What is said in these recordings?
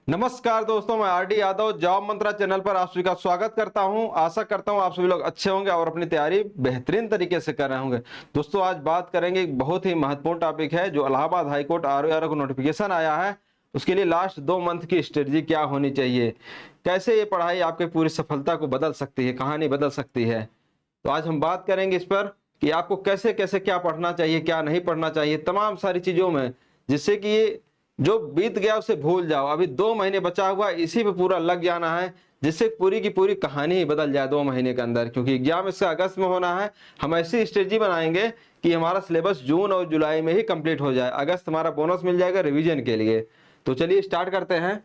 नमस्कार दोस्तों, मैं आरडी यादव जॉब मंत्रा चैनल पर आप सभी का स्वागत करता हूं। आशा करता हूं आप सभी लोग अच्छे होंगे और अपनी तैयारी बेहतरीन तरीके से कर रहे होंगे। दोस्तों, आज बात करेंगे एक बहुत ही महत्वपूर्ण टॉपिक है जो इलाहाबाद हाईकोर्ट आरओआर को नोटिफिकेशन आया है। उसके लिए लास्ट 2 मंथ की स्ट्रेटजी क्या होनी चाहिए, कैसे ये पढ़ाई आपकी पूरी सफलता को बदल सकती है, कहानी बदल सकती है। तो आज हम बात करेंगे इस पर कि आपको कैसे कैसे क्या पढ़ना चाहिए, क्या नहीं पढ़ना चाहिए, तमाम सारी चीजों में, जिससे कि ये जो बीत गया उसे भूल जाओ। अभी 2 महीने बचा हुआ, इसी पे पूरा लग जाना है, जिससे पूरी की पूरी कहानी ही बदल जाए 2 महीने के अंदर, क्योंकि एग्जाम इसका अगस्त में होना है। हम ऐसी स्ट्रेटजी बनाएंगे कि हमारा सिलेबस जून और जुलाई में ही कंप्लीट हो जाए। अगस्त हमारा बोनस मिल जाएगा रिवीजन के लिए। तो चलिए स्टार्ट करते हैं।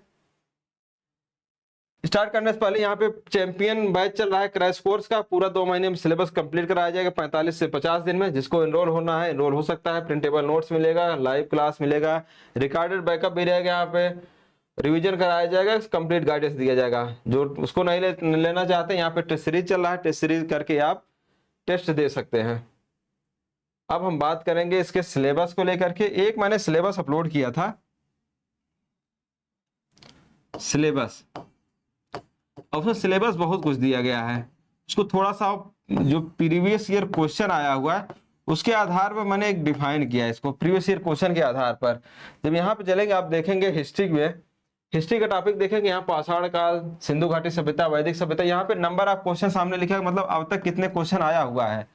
स्टार्ट करने से पहले यहाँ पे चैंपियन बैच चल रहा है क्रैश कोर्स का। पूरा 2 महीने में सिलेबस कंप्लीट कराया जाएगा 45 से 50 दिन में। जिसको एनरोल होना है एनरोल हो सकता है। प्रिंटेबल नोट्स मिलेगा, लाइव क्लास मिलेगा, रिकॉर्डेड बैकअप भी रहेगा। यहाँ पे रिवीजन कराया जाएगा, कंप्लीट गाइडेंस दिया जाएगा। जो उसको नहीं लेना चाहते, यहाँ पे टेस्ट सीरीज चल रहा है, टेस्ट सीरीज करके आप टेस्ट दे सकते हैं। अब हम बात करेंगे इसके सिलेबस को लेकर के। एक मैंने सिलेबस अपलोड किया था, सिलेबस, और उसमें सिलेबस बहुत कुछ दिया गया है। उसको थोड़ा सा जो प्रीवियस ईयर क्वेश्चन आया हुआ है उसके आधार पर मैंने एक डिफाइन किया है इसको, प्रीवियस ईयर क्वेश्चन के आधार पर। जब यहाँ पे चलेंगे आप देखेंगे हिस्ट्री में, हिस्ट्री का टॉपिक देखेंगे, यहाँ पाषाण काल, सिंधु घाटी सभ्यता, वैदिक सभ्यता, यहाँ पे नंबर ऑफ क्वेश्चन सामने लिखा है, मतलब अब तक कितने क्वेश्चन आया हुआ है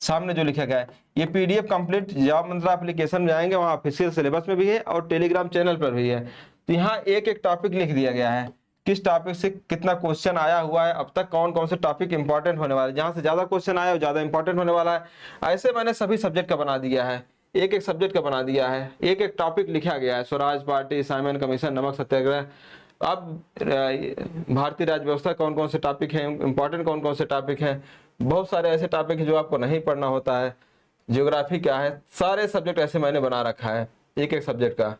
सामने जो लिखा गया है। ये पीडीएफ कंप्लीट जॉब मंत्रा एप्लीकेशन में जाएंगे, वहाँ ऑफिशियल सिलेबस में भी है और टेलीग्राम चैनल पर भी है। तो यहाँ एक एक टॉपिक लिख दिया गया है, किस टॉपिक से कितना क्वेश्चन आया हुआ है, अब तक कौन कौन से टॉपिक इंपॉर्टेंट होने वाले, जहां से ज्यादा क्वेश्चन आया वो ज्यादा इंपॉर्टेंट होने वाला है। ऐसे मैंने सभी सब्जेक्ट का बना दिया है, एक एक सब्जेक्ट का बना दिया है, एक एक टॉपिक लिखा गया है। स्वराज पार्टी, साइमन कमीशन, नमक सत्याग्रह, अब भारतीय राज्य व्यवस्था, कौन कौन से टॉपिक हैं इंपॉर्टेंट, कौन कौन से टॉपिक हैं। बहुत सारे ऐसे टॉपिक हैं जो आपको नहीं पढ़ना होता है। ज्योग्राफी क्या है, सारे सब्जेक्ट ऐसे मैंने बना रखा है एक एक सब्जेक्ट का।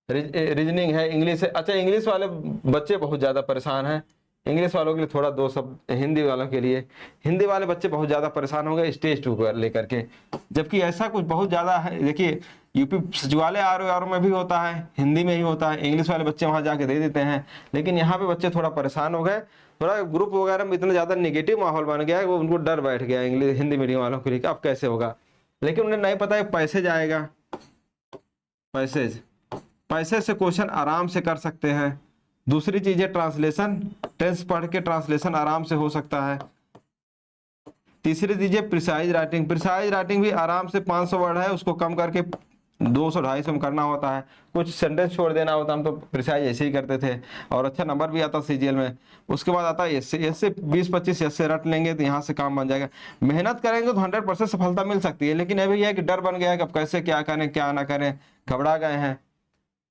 रीजनिंग है, इंग्लिश है। अच्छा, इंग्लिश वाले बच्चे बहुत ज़्यादा परेशान हैं। इंग्लिश वालों के लिए थोड़ा 2 शब्द हिंदी वालों के लिए। हिंदी वाले बच्चे बहुत ज़्यादा परेशान हो गए स्टेज 2 को लेकर के, जबकि ऐसा कुछ बहुत ज़्यादा है। देखिए, यूपी सचिवालय आर में भी होता है, हिंदी में ही होता है, इंग्लिश वाले बच्चे वहाँ जाके दे देते हैं। लेकिन यहाँ पे बच्चे थोड़ा परेशान हो गए, थोड़ा ग्रुप वगैरह में इतना ज़्यादा निगेटिव माहौल बन गया है, वो उनको डर बैठ गया इंग्लिश हिंदी मीडियम वालों के लिए, अब कैसे होगा। लेकिन उन्हें नहीं पता है पैसे जाएगा, पैसे से क्वेश्चन आराम से कर सकते हैं। दूसरी चीज है ट्रांसलेशन, टेंस पढ़ के ट्रांसलेशन आराम से हो सकता है। तीसरी चीज है प्रिसाइज राइटिंग, प्रिसाइज राइटिंग भी आराम से 500 वर्ड है, उसको कम करके 200-250 में करना होता है। कुछ सेंटेंस छोड़ देना होता, हम तो प्रिसाइज ऐसे ही करते थे और अच्छा नंबर भी आता सीजीएल में। उसके बाद आता है ऐसे 20-25 ऐसे रट लेंगे तो यहाँ से काम बन जाएगा। मेहनत करेंगे तो 100% सफलता मिल सकती है। लेकिन अभी यह है कि डर बन गया है कि अब कैसे क्या करें क्या ना करें, घबरा गए हैं।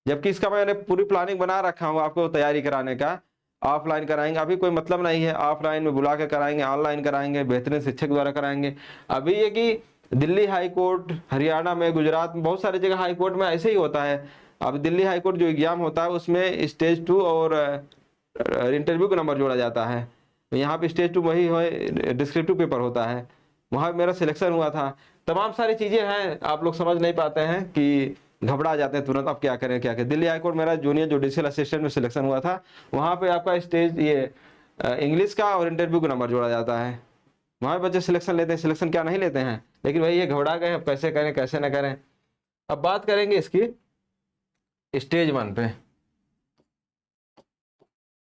जबकि इसका मैंने पूरी प्लानिंग बना रखा हूँ आपको तैयारी कराने का। ऑफलाइन कराएंगे, अभी कोई मतलब नहीं है, ऑफलाइन में बुला के कराएंगे, ऑनलाइन कराएंगे, बेहतरीन शिक्षक द्वारा कराएंगे। अभी ये कि दिल्ली हाई कोर्ट, हरियाणा में, गुजरात में, बहुत सारी जगह हाई कोर्ट में ऐसे ही होता है। अब दिल्ली हाई कोर्ट जो एग्जाम होता है उसमें स्टेज 2 और इंटरव्यू का नंबर जोड़ा जाता है। यहाँ पे स्टेज 2 वही है, डिस्क्रिप्टिव पेपर होता है, वहाँ मेरा सिलेक्शन हुआ था। तमाम सारी चीजें हैं, आप लोग समझ नहीं पाते हैं कि घबरा जाते हैं तुरंत, अब क्या करें क्या करें। दिल्ली हाईकोर्ट मेरा जूनियर जुडिशियल असिस्टेंट में सिलेक्शन हुआ था, वहाँ पे आपका स्टेज ये इंग्लिश का और इंटरव्यू का नंबर जोड़ा जाता है। वहाँ पे बच्चे सिलेक्शन लेते हैं, सिलेक्शन क्या नहीं लेते हैं। लेकिन वही ये घबरा गए, अब कैसे करें कैसे ना करें। अब बात करेंगे इसकी स्टेज 1 पे।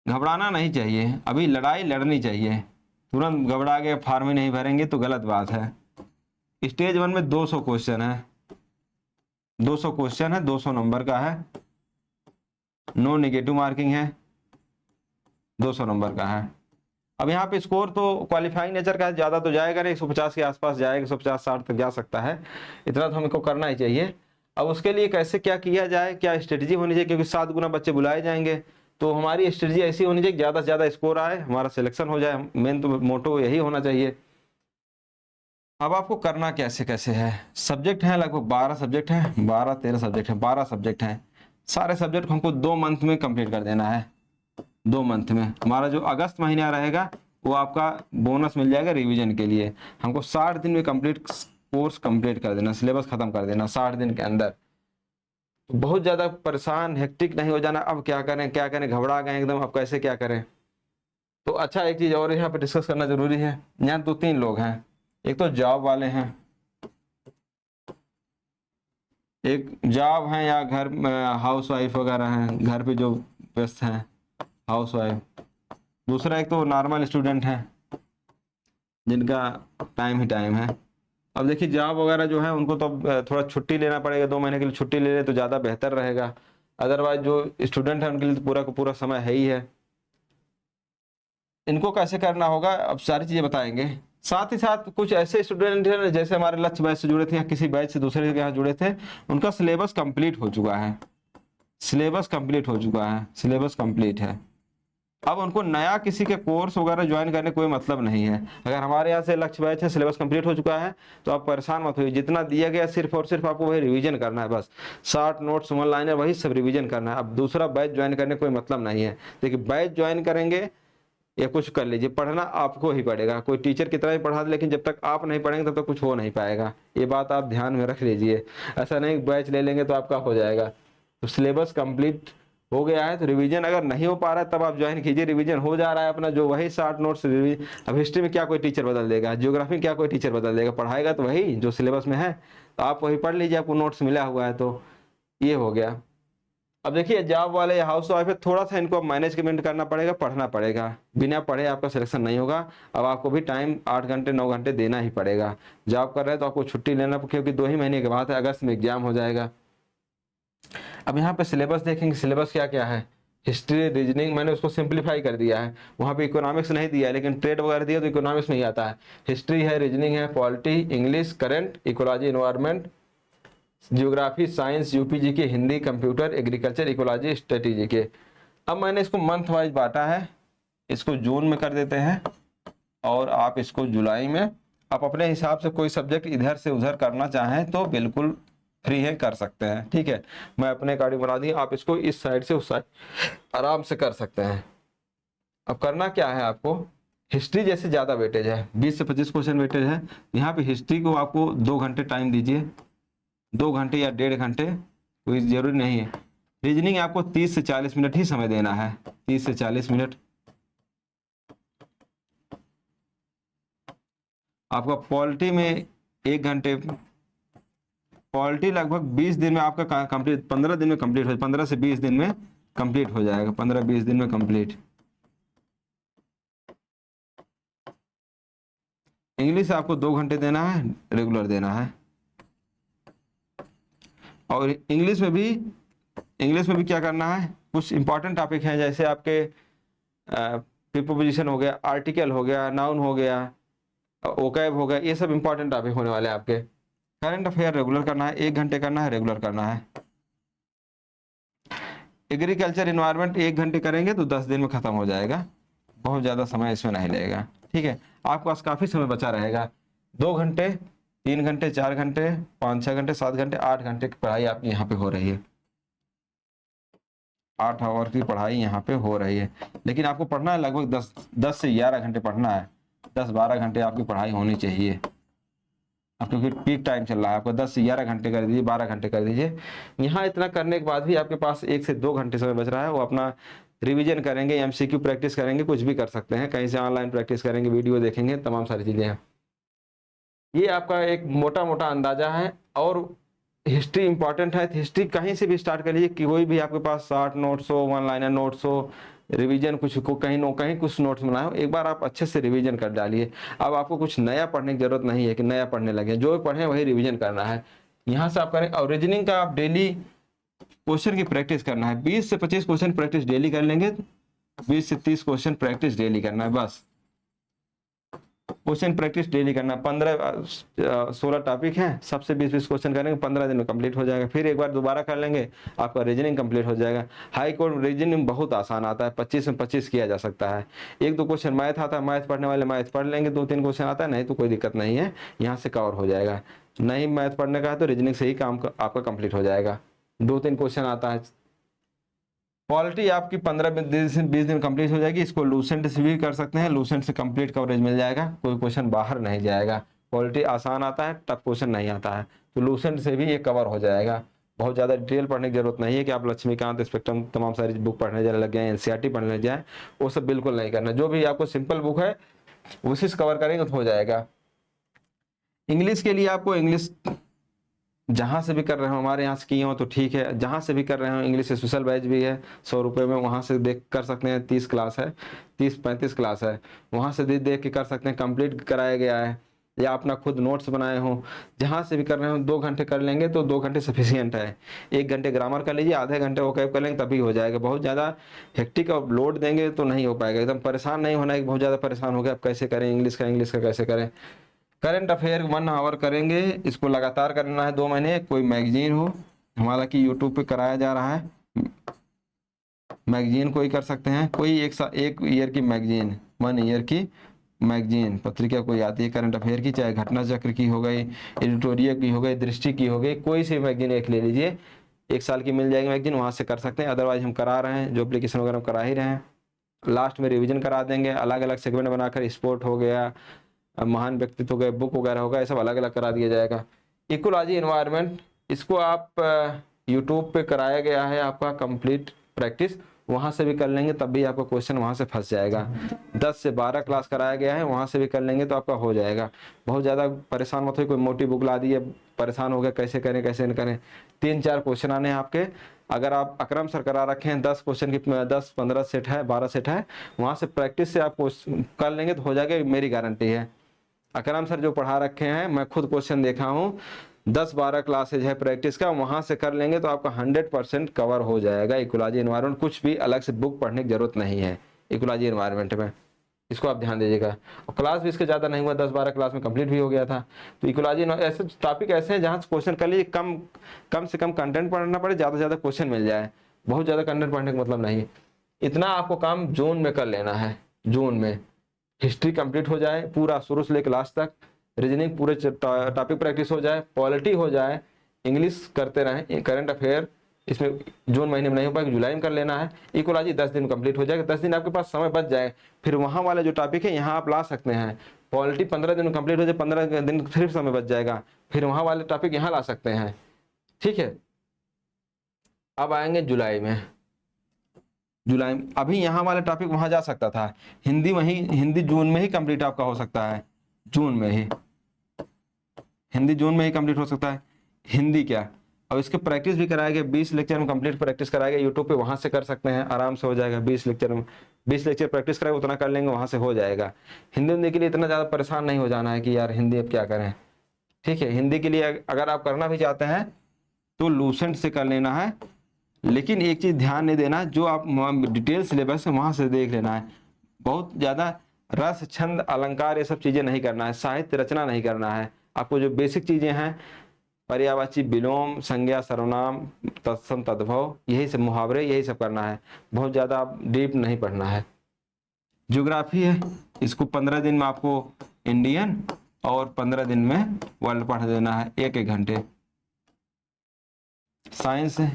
घबराना नहीं चाहिए, अभी लड़ाई लड़नी चाहिए। तुरंत घबरा के फार्म ही नहीं भरेंगे तो गलत बात है। स्टेज 1 में 200 क्वेश्चन है, 200 क्वेश्चन है, 200 नंबर का है, नो नेगेटिव मार्किंग है, 200 नंबर का है। अब यहाँ पे स्कोर तो क्वालिफाइंग नेचर का है, ज्यादा तो जाएगा नहीं, 150 के आसपास जाएगा, 150-160 तक जा सकता है। इतना तो हमको करना ही चाहिए। अब उसके लिए कैसे क्या किया जाए, क्या स्ट्रेटजी होनी चाहिए, क्योंकि 7 गुना बच्चे बुलाए जाएंगे। तो हमारी स्ट्रेटजी ऐसी होनी चाहिए, ज्यादा से ज्यादा स्कोर आए, हमारा सिलेक्शन हो जाए। मेन तो मोटो यही होना चाहिए। अब आपको करना कैसे कैसे है, सब्जेक्ट हैं लगभग 12 सब्जेक्ट हैं, 12-13 सब्जेक्ट हैं, 12 सब्जेक्ट हैं। सारे सब्जेक्ट हमको 2 मंथ में कंप्लीट कर देना है। 2 मंथ में हमारा जो अगस्त महीना रहेगा वो आपका बोनस मिल जाएगा रिवीजन के लिए। हमको 60 दिन में कंप्लीट कोर्स कंप्लीट कर देना, सिलेबस खत्म कर देना 60 दिन के अंदर। तो बहुत ज़्यादा परेशान हेक्टिक नहीं हो जाना, अब क्या करें क्या करें, घबरा गए एकदम, अब कैसे क्या करें। तो अच्छा, एक चीज़ और यहाँ पे डिस्कस करना जरूरी है। यहाँ 2-3 लोग हैं, एक तो जॉब वाले हैं, एक जॉब हैं या घर हाउस वाइफ वगैरह हैं, घर पे जो व्यस्त हैं हाउस वाइफ। दूसरा एक तो नॉर्मल स्टूडेंट हैं जिनका टाइम ही टाइम है। अब देखिए जॉब वगैरह जो है उनको तो थोड़ा छुट्टी लेना पड़ेगा, 2 महीने के लिए छुट्टी ले ले तो ज़्यादा बेहतर रहेगा। अदरवाइज जो स्टूडेंट है उनके लिए तो पूरा का पूरा समय है ही है। इनको कैसे करना होगा अब सारी चीज़ें बताएंगे। साथ ही साथ कुछ ऐसे स्टूडेंट हैं जैसे हमारे लक्ष्य बैच से जुड़े थे या किसी बैच से दूसरे के यहाँ जुड़े थे, उनका सिलेबस कंप्लीट हो चुका है, सिलेबस कंप्लीट हो चुका है, सिलेबस कंप्लीट है। अब उनको नया किसी के कोर्स वगैरह ज्वाइन करने कोई मतलब नहीं है। अगर हमारे यहाँ से लक्ष्य बैच है, सिलेबस कंप्लीट हो चुका है, तो आप परेशान मत होइए, जितना दिया गया सिर्फ और सिर्फ आपको वही रिवीजन करना है बस। शॉर्ट नोट्स, वन लाइनर, वही सब रिवीजन करना है। अब दूसरा बैच ज्वाइन करने कोई मतलब नहीं है। देखिए बैच ज्वाइन करेंगे या कुछ कर लीजिए, पढ़ना आपको ही पड़ेगा। कोई टीचर कितना भी पढ़ा दे, लेकिन जब तक आप नहीं पढ़ेंगे तब तक कुछ हो नहीं पाएगा। ये बात आप ध्यान में रख लीजिए। ऐसा नहीं बैच ले लेंगे तो आपका हो जाएगा। तो सिलेबस कंप्लीट हो गया है तो रिवीजन अगर नहीं हो पा रहा है तब आप ज्वाइन कीजिए। रिवीजन हो जा रहा है अपना जो वही 60 नोट्स रिवीजन। अब हिस्ट्री में क्या कोई टीचर बदल देगा, ज्योग्राफी में क्या कोई टीचर बदल देगा, पढ़ाएगा तो वही जो सिलेबस में है। तो आप वही पढ़ लीजिए, आपको नोट्स मिला हुआ है। तो ये हो गया। अब देखिए जॉब वाले या हाउस वाइफ है, थोड़ा सा इनको मैनेजमेंट करना पड़ेगा, पढ़ना पड़ेगा। बिना पढ़े आपका सिलेक्शन नहीं होगा। अब आपको भी टाइम 8 घंटे 9 घंटे देना ही पड़ेगा। जॉब कर रहे हैं तो आपको छुट्टी लेना, क्योंकि 2 ही महीने के बाद है, अगस्त में एग्जाम हो जाएगा। अब यहाँ पे सिलेबस देखेंगे, सिलेबस क्या क्या है। हिस्ट्री, रीजनिंग मैंने उसको सिंप्लीफाई कर दिया है। वहाँ पे इकोनॉमिक्स नहीं दिया है, लेकिन ट्रेड वगैरह दिया तो इकोनॉमिक्स में ही आता है। हिस्ट्री है, रीजनिंग है, polity, English, current, ecology, environment, geography, science, यूपीजी के, Hindi, computer, agriculture, ecology, strategy के। अब मैंने इसको मंथ वाइज बांटा है। इसको जून में कर देते हैं और आप इसको जुलाई में। आप अपने हिसाब से कोई सब्जेक्ट इधर से उधर करना चाहें तो बिल्कुल फ्री है, कर सकते हैं। ठीक है, मैं अपने अकॉर्डिंग बना दी, आप इसको इस साइड से उस साइड आराम से कर सकते हैं। अब करना क्या है आपको, हिस्ट्री जैसे ज़्यादा वेटेज है, 20 से 25 क्वेश्चन वेटेज है, यहाँ पे हिस्ट्री को आपको 2 घंटे टाइम दीजिए, 2 घंटे या 1.5 घंटे, कोई ज़रूरी नहीं है। रीजनिंग आपको 30 से 40 मिनट ही समय देना है, 30 से 40 मिनट। आपका पॉलिटी में 1 घंटे। पॉलिटी लगभग 20 दिन में आपका कंप्लीट, 15 दिन में कंप्लीट हो, 15 से 20 दिन में कंप्लीट हो जाएगा, 15-20 दिन में कंप्लीट। इंग्लिश आपको 2 घंटे देना है, रेगुलर देना है। और इंग्लिश में भी क्या करना है, कुछ इंपॉर्टेंट टॉपिक हैं जैसे आपके प्रीपोजिशन हो गया, आर्टिकल हो गया, नाउन हो गया, ओकैब हो गया, ये सब इंपॉर्टेंट टॉपिक होने वाले हैं आपके। करंट अफेयर रेगुलर करना है, 1 घंटे करना है, रेगुलर करना है। एग्रीकल्चर इन्वायरमेंट 1 घंटे करेंगे तो 10 दिन में खत्म हो जाएगा, बहुत ज़्यादा समय इसमें नहीं लगेगा। ठीक है, आपके पास काफ़ी समय बचा रहेगा। 2 घंटे, 3 घंटे, 4 घंटे, 5-6 घंटे, 7 घंटे, 8 घंटे की पढ़ाई आपकी यहाँ पे हो रही है। 8 आवर की पढ़ाई यहाँ पे हो रही है। लेकिन आपको पढ़ना है लगभग 10 से 11 घंटे पढ़ना है। 10-12 घंटे आपकी पढ़ाई होनी चाहिए। अब क्योंकि पीक टाइम चल रहा है, आपको 10 से 11 घंटे कर दीजिए, 12 घंटे कर दीजिए। यहाँ इतना करने के बाद भी आपके पास 1 से 2 घंटे समय बच रहा है, वो अपना रिवीजन करेंगे, एमसीक्यू प्रैक्टिस करेंगे, कुछ भी कर सकते हैं, कहीं से ऑनलाइन प्रैक्टिस करेंगे, वीडियो देखेंगे, तमाम सारी चीज़ें हैं। ये आपका एक मोटा मोटा अंदाजा है। और हिस्ट्री इंपॉर्टेंट है, हिस्ट्री कहीं से भी स्टार्ट कर लीजिए कि कोई भी आपके पास शॉर्ट नोट्स हो, वन लाइनर नोट्स हो, रिवीजन कुछ को कहीं कुछ नोट्स बनाए हो, एक बार आप अच्छे से रिवीजन कर डालिए। अब आपको कुछ नया पढ़ने की जरूरत नहीं है कि नया पढ़ने लगे, जो पढ़े वही रिवीजन करना है। यहाँ से आप करें। और रीजनिंग का आप डेली क्वेश्चन की प्रैक्टिस करना है, 20 से 25 क्वेश्चन प्रैक्टिस डेली कर लेंगे, 20 से 30 क्वेश्चन प्रैक्टिस डेली करना है बस। क्वेश्चन प्रैक्टिस डेली करना, 15-16 टॉपिक हैं, सबसे 20-20 क्वेश्चन करेंगे, 15 दिन में कंप्लीट हो जाएगा। फिर एक बार दोबारा कर लेंगे, आपका रीजनिंग कंप्लीट हो जाएगा। हाई कोर्ट रीजनिंग बहुत आसान आता है, 25 में 25 किया जा सकता है। 1-2 क्वेश्चन मैथ आता है, मैथ पढ़ने वाले मैथ पढ़ लेंगे, 2-3 क्वेश्चन आता है नहीं तो कोई दिक्कत नहीं है, यहाँ से कवर हो जाएगा। नहीं मैथ पढ़ने का है तो रीजनिंग से ही काम आपका कंप्लीट हो जाएगा। 2-3 क्वेश्चन आता है। पॉलिटी आपकी 15-20 दिन कंप्लीट हो जाएगी। इसको लूसेंट से भी कर सकते हैं, लूसेंट से कंप्लीट कवरेज मिल जाएगा, कोई क्वेश्चन बाहर नहीं जाएगा। पॉलिटी आसान आता है, टफ क्वेश्चन नहीं आता है, तो लूसेंट से भी ये कवर हो जाएगा। बहुत ज़्यादा डिटेल पढ़ने की जरूरत नहीं है कि आप लक्ष्मीकांत, स्पेक्ट्रम, तमाम सारी बुक पढ़ने लग गए, एनसीईआरटी पढ़ने लग जाए, वो सब बिल्कुल नहीं करना। जो भी आपको सिंपल बुक है उसी से कवर करेंगे तो हो जाएगा। इंग्लिश के लिए आपको इंग्लिश जहाँ से भी कर रहे हो, हमारे यहाँ से किए हो तो ठीक है, जहाँ से भी कर रहे हो, इंग्लिश स्पेशल बैच भी है 100 रुपये में, वहाँ से देख कर सकते हैं। 30 क्लास है, 30-35 क्लास है, वहाँ से देख के कर सकते हैं। कंप्लीट कराया गया है, या अपना खुद नोट्स बनाए हो, जहाँ से भी कर रहे हो 2 घंटे कर लेंगे तो 2 घंटे सफिशियंट है। 1 घंटे ग्रामर कर लीजिए, आधे घंटे वोकैब कर लेंगे तभी हो जाएगा। बहुत ज़्यादा हेक्टिक और लोड देंगे तो नहीं हो पाएगा। एकदम परेशान नहीं होना है कि बहुत ज़्यादा परेशान हो गया अब कैसे करें, इंग्लिश का कैसे करें। करंट अफेयर 1 आवर करेंगे, इसको लगातार करना है 2 महीने। कोई मैगजीन हो, हमारा कि यूट्यूब पे कराया जा रहा है, मैगजीन कोई कर सकते हैं। कोई एक ईयर की मैगजीन, 1 ईयर की मैगजीन पत्रिका कोई आती है करंट अफेयर की, चाहे घटना चक्र की हो गई, एडिटोरियल की हो गई, दृष्टि की हो गई, कोई सी मैगजीन एक ले लीजिए, 1 साल की मिल जाएगी मैगजीन, वहाँ से कर सकते हैं। अदरवाइज हम करा रहे हैं, जो एप्लीकेशन वगैरह करा ही रहे हैं, लास्ट में रिविजन करा देंगे, अलग अलग सेगमेंट बनाकर, स्पोर्ट हो गया, महान व्यक्तित्व हो गए, बुक वगैरह होगा, ये सब अलग अलग करा दिया जाएगा। इकोलॉजी एनवायरनमेंट, इसको आप यूट्यूब पे कराया गया है आपका कंप्लीट प्रैक्टिस, वहाँ से भी कर लेंगे तब भी आपका क्वेश्चन वहाँ से फंस जाएगा। 10 से 12 क्लास कराया गया है, वहाँ से भी कर लेंगे तो आपका हो जाएगा। बहुत ज़्यादा परेशान मत हो, कोई मोटी बुक ला दी है, परेशान हो गया कैसे करें कैसे न करें। 3-4 क्वेश्चन आने हैं आपके, अगर आप अकरम सर करा रखे हैं 10 क्वेश्चन की, 10-15 सेट है, 12 सेट है, वहाँ से प्रैक्टिस से आप कर लेंगे तो हो जाएगा, मेरी गारंटी है। अकरम सर जो पढ़ा रखे हैं, मैं खुद क्वेश्चन देखा हूँ, 10-12 क्लासेज है प्रैक्टिस का, वहां से कर लेंगे तो आपका 100% कवर हो जाएगा इकोलॉजी एनवायरनमेंट। कुछ भी अलग से बुक पढ़ने की जरूरत नहीं है इकोलॉजी एनवायरनमेंट में, इसको आप ध्यान दीजिएगा। और क्लास भी इसके ज़्यादा नहीं हुआ, 10-12 क्लास में कंप्लीट भी हो गया था। तो इकोलॉजी ऐसे टॉपिक ऐसे हैं जहाँ से क्वेश्चन कर लीजिए, कम से कम कंटेंट पढ़ना पड़े, ज़्यादा से ज़्यादा क्वेश्चन मिल जाए। बहुत ज़्यादा कंटेंट पढ़ने का मतलब नहीं है। इतना आपको काम जून में कर लेना है। जून में हिस्ट्री कंप्लीट हो जाए पूरा शुरू से लेकर लास्ट तक, रीजनिंग पूरे टॉपिक प्रैक्टिस हो जाए, पॉलिटी हो जाए, इंग्लिश करते रहें, करंट अफेयर इसमें जून महीने में नहीं हो पाएगा, जुलाई में कर लेना है। इकोलॉजी 10 दिन कंप्लीट हो जाएगा, 10 दिन आपके पास समय बच जाए, फिर वहाँ वाले जो टॉपिक है यहाँ आप ला सकते हैं। पॉलिटी 15 दिन में कंप्लीट हो जाए, 15 दिन फिर समय बच जाएगा, फिर वहाँ वाले टॉपिक यहाँ ला सकते हैं। ठीक है, अब आएंगे जुलाई में। जुलाई में अभी यहाँ वाले टॉपिक वहाँ जा सकता था, हिंदी जून में ही कंप्लीट आपका हो सकता है, जून में ही, हिंदी जून में ही कंप्लीट हो सकता है। हिंदी क्या, अब इसके प्रैक्टिस भी कराया गया, 20 लेक्चर में कंप्लीट प्रैक्टिस कराया गया, यूट्यूब पे वहां से कर सकते हैं, आराम से हो जाएगा। 20 लेक्चर में 20 लेक्चर प्रैक्टिस कराएगा, उतना कर लेंगे, वहां से हो जाएगा। हिंदी के लिए इतना ज़्यादा परेशान नहीं हो जाना है कि यार हिंदी अब क्या करें। ठीक है, हिंदी के लिए अगर आप करना भी चाहते हैं तो लूसेंट से कर लेना है, लेकिन एक चीज़ ध्यान नहीं देना, जो आप डिटेल सिलेबस है वहाँ से देख लेना है। बहुत ज़्यादा रस, छंद, अलंकार ये सब चीज़ें नहीं करना है, साहित्य रचना नहीं करना है। आपको जो बेसिक चीज़ें हैं, पर्यायवाची, विलोम, संज्ञा, सर्वनाम, तत्सम, तद्भव, यही सब मुहावरे, यही सब करना है। बहुत ज़्यादा आप डीप नहीं पढ़ना है। ज्योग्राफी है, इसको 15 दिन में आपको इंडियन और 15 दिन में वर्ल्ड पढ़ देना है, 1-1 घंटे। साइंस है,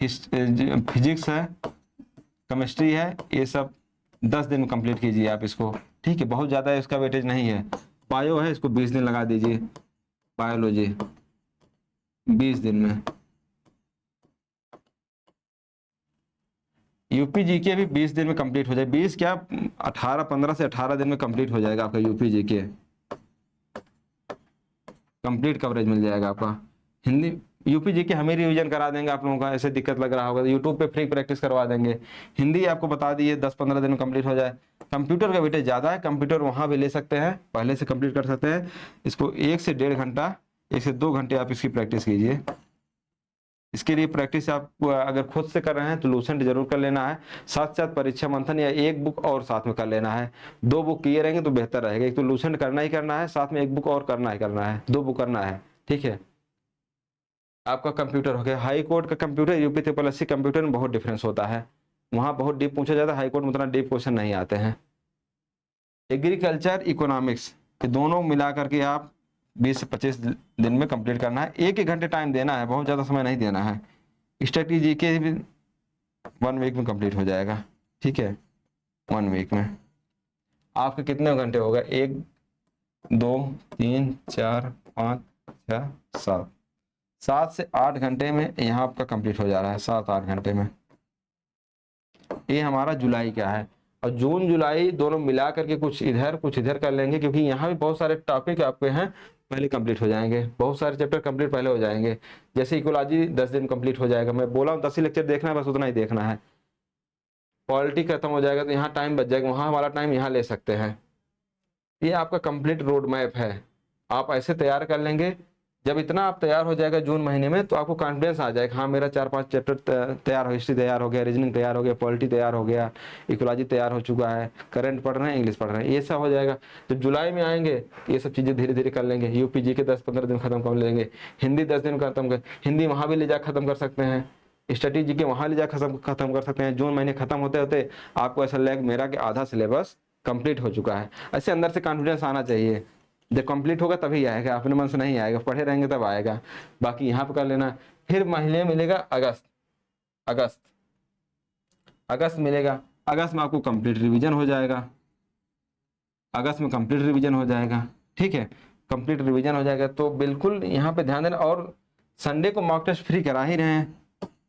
फिजिक्स है, केमिस्ट्री है, ये सब 10 दिन में कंप्लीट कीजिए आप इसको। ठीक है, बहुत ज़्यादा इसका वेटेज नहीं है। बायो है, इसको 20 दिन लगा दीजिए, बायोलॉजी 20 दिन में। यूपी जीके भी 20 दिन में कंप्लीट हो जाए, 20 क्या 15 से 18 दिन में कंप्लीट हो जाएगा आपका यूपी जीके, कंप्लीट कवरेज मिल जाएगा आपका। हिंदी यूपी जीके हम ही रिवीजन करा देंगे आप लोगों का, ऐसे दिक्कत लग रहा होगा तो यूट्यूब पे फ्री प्रैक्टिस करवा देंगे। हिंदी आपको बता दिए 10-15 दिन में कंप्लीट हो जाए। कंप्यूटर का वेटेज ज़्यादा है, कंप्यूटर वहाँ भी ले सकते हैं, पहले से कंप्लीट कर सकते हैं। इसको 1 से 1.5 घंटा, 1 से 2 घंटे आप इसकी प्रैक्टिस कीजिए। इसके लिए प्रैक्टिस आप अगर खुद से कर रहे हैं तो लूसेंट जरूर कर लेना है, साथ साथ परीक्षा मंथन या 1 बुक और साथ में कर लेना है। 2 बुक किए रहेंगे तो बेहतर रहेगा, एक तो लूसेंट करना ही करना है, साथ में 1 बुक और करना है, 2 बुक करना है। ठीक है, आपका कंप्यूटर हो गया। हाई कोर्ट का कंप्यूटर, यूपी SSC कंप्यूटर में बहुत डिफरेंस होता है, वहाँ बहुत डीप पूछा जाता है, हाई कोर्ट में उतना डीप क्वेश्चन नहीं आते हैं। एग्रीकल्चर, इकोनॉमिक्स, ये दोनों मिला करके आप 20 से 25 दिन में कंप्लीट करना है, 1-1 घंटे टाइम देना है, बहुत ज़्यादा समय नहीं देना है। स्ट्रेटजी के भी 1 वीक में कंप्लीट हो जाएगा। ठीक है, 1 वीक में आपके कितने घंटे होगा, 1, 2, 3, 4, 5, 6, 7, 7 से 8 घंटे में यहाँ आपका कंप्लीट हो जा रहा है, 7-8 घंटे में। ये हमारा जुलाई का है, और जून जुलाई दोनों मिला करके कुछ इधर कर लेंगे, क्योंकि यहाँ भी बहुत सारे टॉपिक आपके हैं पहले कंप्लीट हो जाएंगे, बहुत सारे चैप्टर कंप्लीट पहले हो जाएंगे। जैसे इकोलॉजी 10 दिन कंप्लीट हो जाएगा, मैं बोला हूँ 10 ही लेक्चर देखना है, बस उतना ही देखना है। पॉलिटी खत्म हो जाएगा तो यहाँ टाइम बच जाएगा, वहाँ वाला टाइम यहाँ ले सकते हैं। ये आपका कंप्लीट रोड मैप है, आप ऐसे तैयार कर लेंगे। जब इतना आप तैयार हो जाएगा जून महीने में, तो आपको कॉन्फिडेंस आ जाएगा, हाँ मेरा 4-5 चैप्टर तैयार हो, हिस्ट्री तैयार हो गया, रीजनिंग तैयार हो गया, पॉलिटी तैयार हो गया, इकोलॉजी तैयार हो चुका है, करंट पढ़ रहे हैं, इंग्लिश पढ़ रहे हैं, ये सब हो जाएगा। जब जुलाई में आएंगे ये सब चीज़ें धीरे धीरे कर लेंगे। यूपीजी के 10-15 दिन खत्म कर लेंगे, हिंदी 10 दिन खत्म कर, हिंदी वहाँ भी ले जा खत्म कर सकते हैं, स्ट्रेटेजी के वहाँ ले जा खत्म कर सकते हैं। जून महीने खत्म होते होते आपको ऐसा लगेगा मेरा कि आधा सिलेबस कंप्लीट हो चुका है। ऐसे अंदर से कॉन्फिडेंस आना चाहिए, जब कंप्लीट होगा तभी आएगा, अपने मन से नहीं आएगा, पढ़े रहेंगे तब आएगा। बाकी यहाँ पर कर लेना। फिर महीने मिलेगा अगस्त मिलेगा। अगस्त में आपको कंप्लीट रिवीजन हो जाएगा, अगस्त में कंप्लीट रिवीजन हो जाएगा, ठीक है, कंप्लीट रिवीजन हो जाएगा। तो बिल्कुल यहाँ पे ध्यान देना। और संडे को मॉक टेस्ट फ्री करा ही रहे हैं,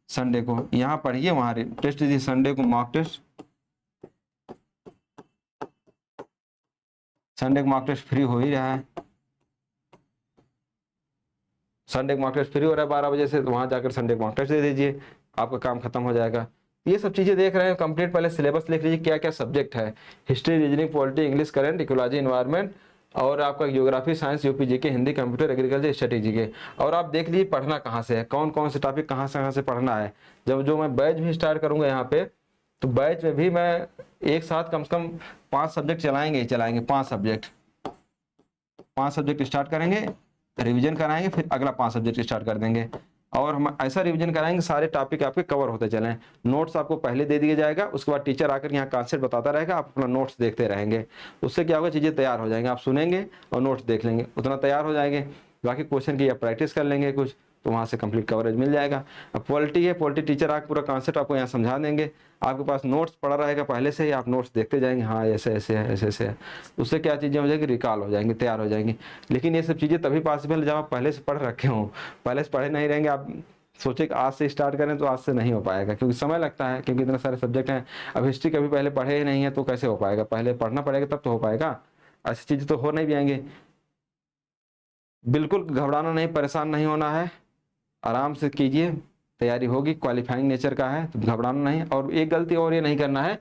संडे को यहाँ पढ़िए, वहाँ टेस्ट दीजिए, संडे को मॉक टेस्ट, संडे को मॉक टेस्ट फ्री हो ही रहा है, संडे को मॉक टेस्ट फ्री हो रहा है 12 बजे से, तो वहाँ जाकर संडे को मॉक टेस्ट दे दीजिए, आपका काम खत्म हो जाएगा। ये सब चीज़ें देख रहे हैं कंप्लीट, पहले सिलेबस लिख लीजिए क्या क्या सब्जेक्ट है, history, reasoning, polity, English, current, ecology, environment, और आपका ज्योग्राफी, साइंस, यूपी के, हिंदी, कंप्यूटर, एग्रीकल्चर, स्ट्रेटेजी के। और आप देख लीजिए पढ़ना कहाँ से है, कौन कौन से टॉपिक कहाँ से पढ़ना है। जब जो मैं बैच भी स्टार्ट करूँगा यहाँ पे, तो बैच में भी मैं एक साथ कम से कम 5 सब्जेक्ट चलाएंगे ही चलाएंगे, 5 सब्जेक्ट स्टार्ट करेंगे, रिवीजन कराएंगे, फिर अगला 5 सब्जेक्ट स्टार्ट कर देंगे। और हम ऐसा रिवीजन कराएंगे सारे टॉपिक आपके कवर होते चलें। नोट्स आपको पहले दे दिया जाएगा, उसके बाद टीचर आकर यहाँ कॉन्सेप्ट बताता रहेगा, आप अपना नोट्स देखते रहेंगे। उससे क्या होगा, चीज़ें तैयार हो जाएंगी, आप सुनेंगे और नोट्स देख लेंगे, उतना तैयार हो जाएंगे। बाकी क्वेश्चन की आप प्रैक्टिस कर लेंगे कुछ, तो वहाँ से कंप्लीट कवरेज मिल जाएगा। अब पॉलिटी है, पॉलिटी टीचर आकर पूरा कॉन्सेप्ट आपको यहाँ समझा देंगे, आपके पास नोट्स पड़ा रहेगा पहले से ही, आप नोट्स देखते जाएंगे, हाँ ऐसे ऐसे है, ऐसे ऐसे है। उससे क्या चीज़ें हो जाएगी, रिकॉल हो जाएंगी, तैयार हो जाएंगी। लेकिन ये सब चीज़ें तभी पॉसिबल जब आप पहले से पढ़ रखे हों। पहले से पढ़े नहीं रहेंगे, आप सोचे कि आज से स्टार्ट करें, तो आज से नहीं हो पाएगा, क्योंकि समय लगता है, क्योंकि इतने सारे सब्जेक्ट हैं। अब हिस्ट्री कभी पहले पढ़े ही नहीं है तो कैसे हो पाएगा, पहले पढ़ना पड़ेगा तब तो हो पाएगा। ऐसी चीज़ें तो हो नहीं भी आएंगे। बिल्कुल घबराना नहीं, परेशान नहीं होना है, आराम से कीजिए, तैयारी होगी, क्वालिफाइंग नेचर का है तो घबराना नहीं। और एक गलती और ये नहीं करना है,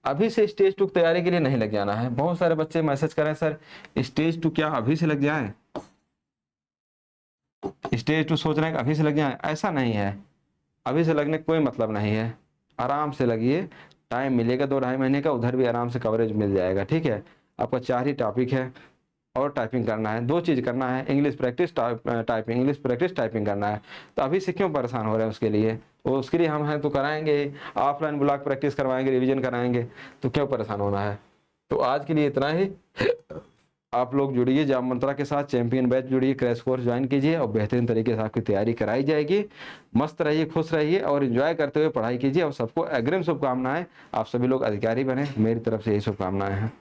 अभी से स्टेज 2 तैयारी के लिए नहीं लग जाना है। बहुत सारे बच्चे मैसेज करें सर स्टेज 2 क्या अभी से लग जाए, स्टेज 2 सोच रहे हैं कि अभी से लग जाए, ऐसा नहीं है, अभी से लगने का कोई मतलब नहीं है। आराम से लगिए, टाइम मिलेगा 2-2.5 महीने का, उधर भी आराम से कवरेज मिल जाएगा, ठीक है। आपका 4 ही टॉपिक है, और टाइपिंग करना है, 2 चीज़ करना है, English practice, typing, English practice, typing करना है। तो अभी से क्यों परेशान हो रहे हैं उसके लिए, वो उसके लिए हम हैं तो कराएंगे, ऑफलाइन ब्लॉक प्रैक्टिस करवाएंगे, रिवीजन कराएंगे, तो क्यों परेशान होना है। तो आज के लिए इतना ही। आप लोग जुड़िए जाम मंत्रा के साथ, चैंपियन बैच जुड़िए, क्रैश कोर्स ज्वाइन कीजिए, और बेहतरीन तरीके से आपकी तैयारी कराई जाएगी। मस्त रहिए, खुश रहिए, और एंजॉय करते हुए पढ़ाई कीजिए। और सबको अग्रिम शुभकामनाएं, आप सभी लोग अधिकारी बने, मेरी तरफ से यही शुभकामनाएं हैं।